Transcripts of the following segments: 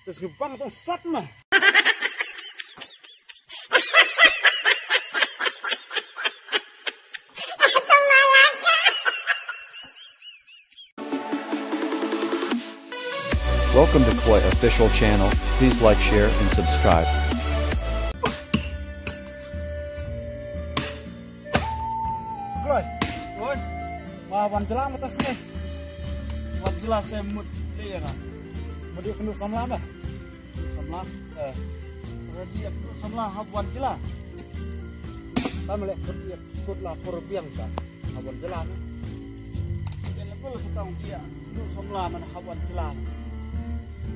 Terus gebang atau sat mah. Welcome to Koi official channel. Please like, share, and subscribe. Kloy, wan jelang atas nih. Wan jelas saya mut dia kan. Mudi kenu samlah mah. Samlah. Dia kenu samlah wan jelang. Kami lek kut lapor biang sa. Wan jelang. Dia lebih kita dia kenu samlah mana wan jelang.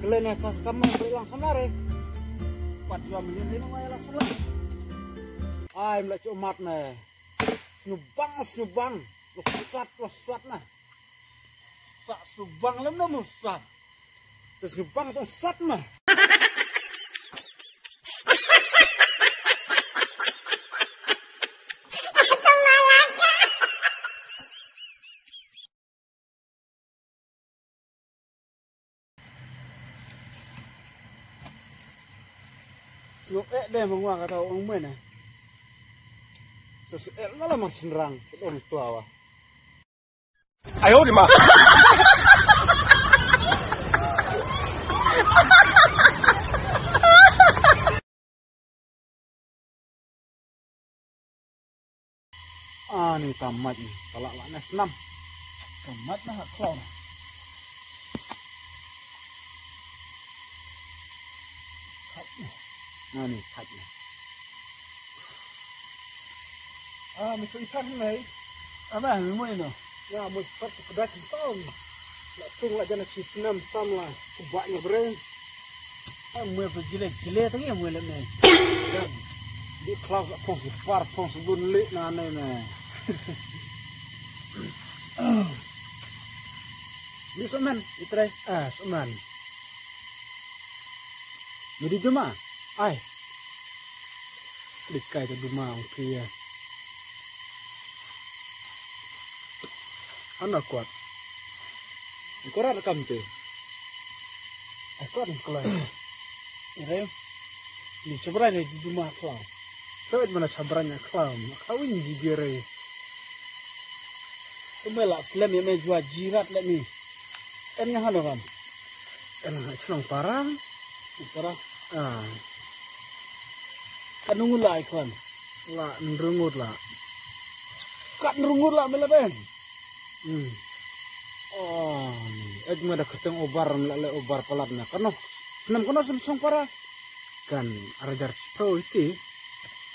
Kalian atas kamu beri langsung lari. 4 million ini mah langsung lari. Ay, mulai cumat nih. Snubang. Losat nah. Sak subang lem na musat. Terus snubang atau sat mah. Siok deh menguang kata orang mana. Sesuai lah mah cenderang orang tua wah. 哎呦我的妈！ Nih tamat nih, talak lah nes 6. Tamat nah kau. Nah nih, katnya. Mesti ikan nih. Apa yang mau ini? Ya, mau ikan kedak tahun. Nak tung lah jangan cisnam tam lah. Kubaknya beren. Mau berjilek-jilek tadi mau lem nih. Di kelas pong sebunlik nane nih. Ini semen, itrai. Semen. Jadi cuma, dikai tu cuma kia. Anak kuat. Kuat rekam tu. Kuat kelai. Ini, ni sebenarnya di rumah kau. Kau mana sebenarnya kau? Kau ini digere. Kemelak selain yang jual jirat lek ni. Ennya halo kan? Enak senang parang. Parang. Kan nunggu lah ikan. Lah nurungut lah. Kat nurungut lah mela ben. Cuma ada keteng obar mela obar pelatnya. Karena senam kono senang parang. Kan arajar pro itu.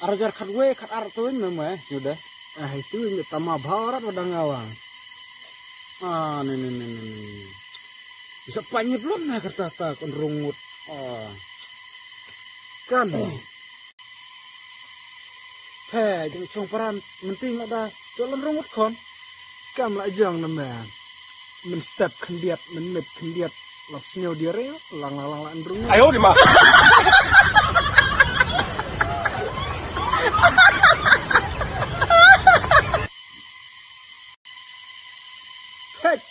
Arajar kadwe kad artuin memang sudah. Itu tama barat pada ngawang. Nih. Bisa panjang belum nak kata kon rungut. Kan. Jangan congparan penting ada jalan rungut kon. Kam lah jang namanya. Men step kendiat, menit kendiat. Lapsnya dia lang rungut. 哎呦我的妈！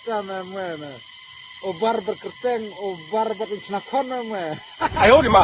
Mana? Obar berkerteng, obar berkencanakan nama. 哎呦我的妈！